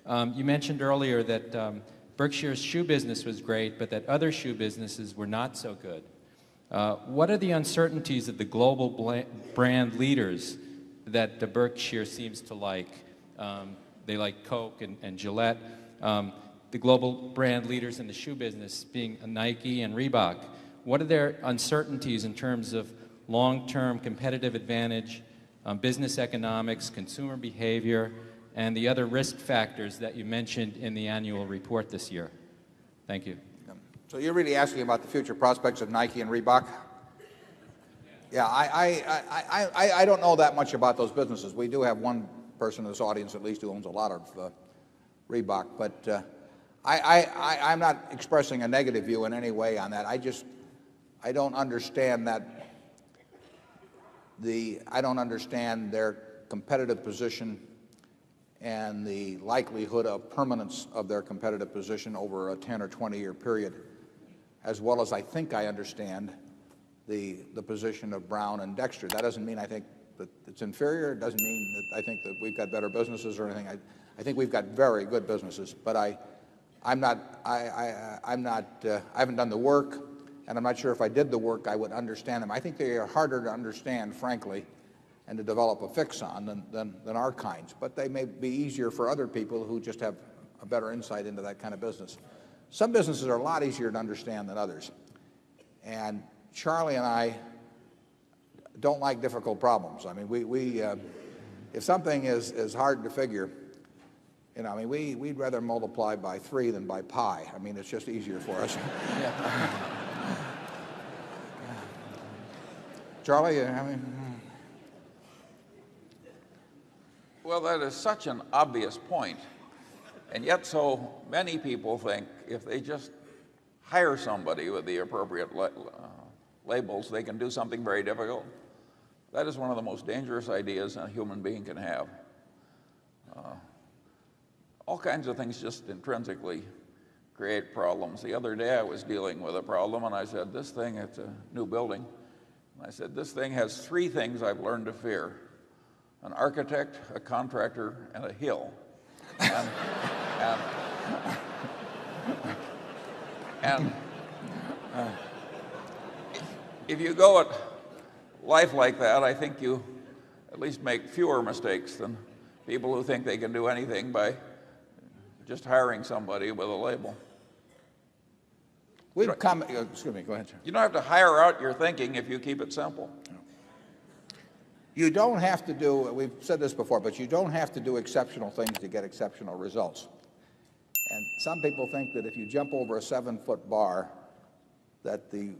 You mentioned earlier that Berkshire's shoe business was great, but that other shoe businesses were not so good. What are the uncertainties of the global brand leaders that the Berkshire seems to like? They like Coke and Gillette. The global brand leaders in the shoe business being Nike and Reebok. What are their uncertainties in terms of long-term competitive advantage, business economics, consumer behavior, and the other risk factors that you mentioned in the annual report this year? Thank you. So you're really asking about the future prospects of Nike and Reebok? Yeah, I don't know that much about those businesses. We do have one person in this audience at least who owns a lot of Reebok, but I'm not expressing a negative view in any way on that. I don't understand that I don't understand their competitive position and the likelihood of permanence of their competitive position over a 10 or 20-year period, as well as I think I understand the position of Brown and Dexter. That doesn't mean I think that it's inferior. It doesn't mean that I think that we've got better businesses or anything. I think we've got very good businesses, but I haven't done the work, and I'm not sure if I did the work I would understand them. I think they are harder to understand, frankly, and to develop a fix on than our kinds. But they may be easier for other people who just have a better insight into that kind of business. Some businesses are a lot easier to understand than others. And Charlie and I don't like difficult problems. I mean, if something is hard to figure, you know, I mean, we'd rather multiply by 3 than by pi. I mean, it's just easier for us. Charlie, I mean... Well, that is such an obvious point, and yet so many people think if they just hire somebody with the appropriate labels, they can do something very difficult. That is one of the most dangerous ideas a human being can have. All kinds of things just intrinsically create problems. The other day I was dealing with a problem, and I said, this thing, it's a new building. And I said, this thing has 3 things I've learned to fear: an architect, a contractor, and a hill. And if you go at life like that, I think you at least make fewer mistakes than people who think they can do anything by just hiring somebody with a label. Excuse me, go ahead, sir. You don't have to hire out your thinking if you keep it simple. You don't have to do, we've said this before, but you don't have to do exceptional things to get exceptional results. And some people think that if you jump over a 7-foot bar, that the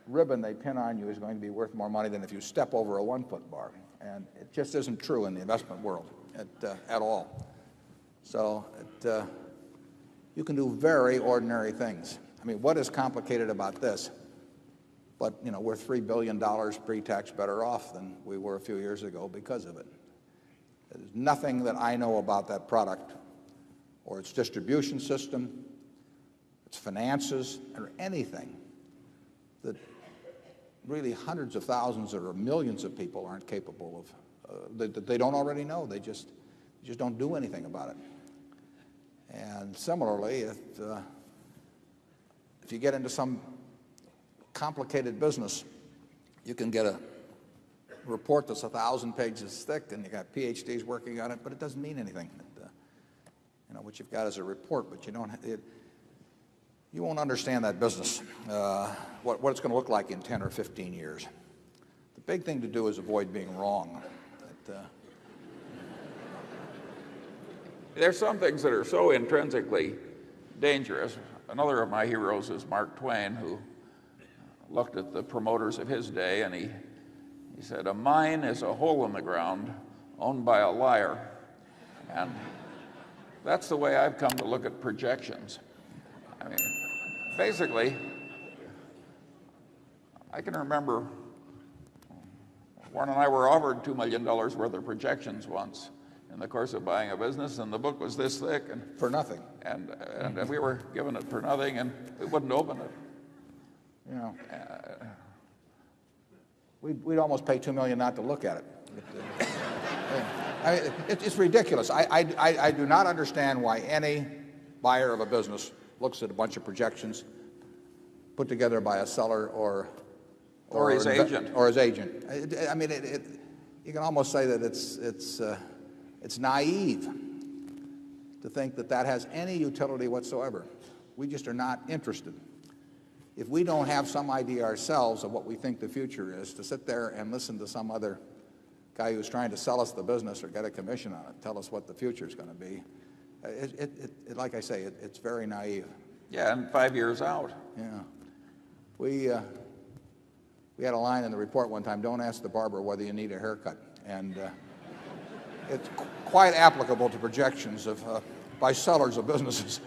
ribbon they pin on you is going to be worth more money than if you step over a 1-foot bar. And it just isn't true in the investment world at all. So you can do very ordinary things. I mean, what is complicated about this? But, you know, we're $3 billion pre-tax better off than we were a few years ago because of it. There's nothing that I know about that product or its distribution system, its finances, or anything that really hundreds of thousands or millions of people aren't capable of, that they don't already know. They just don't do anything about it. And similarly, if you get into some complicated business, you can get a report that's 1,000 pages thick, and you got PhDs working on it, but it doesn't mean anything. You know, what you've got is a report, but you won't understand that business, what it's going to look like in 10 or 15 years. The big thing to do is avoid being wrong. There's some things that are so intrinsically dangerous. Another of my heroes is Mark Twain, who looked at the promoters of his day, and he said, a mine is a hole in the ground owned by a liar. And that's the way I've come to look at projections. I mean, basically, I can remember Warren and I were offered $2 million worth of projections once in the course of buying a business, and the book was this thick. And for nothing. And we were given it for nothing, and we wouldn't open it. You know, we'd almost pay $2 million not to look at it. It's ridiculous. I do not understand why any buyer of a business looks at a bunch of projections put together by a seller or his agent. Or his agent. I mean, you can almost say that it's naive to think that that has any utility whatsoever. We just are not interested. If we don't have some idea ourselves of what we think the future is, to sit there and listen to some other guy who's trying to sell us the business or get a commission on it, tell us what the future is going to be, like I say, it's very naive. Yeah, and 5 years out. Yeah. We had a line in the report one time, don't ask the barber whether you need a haircut. And it's quite applicable to projections by sellers of businesses.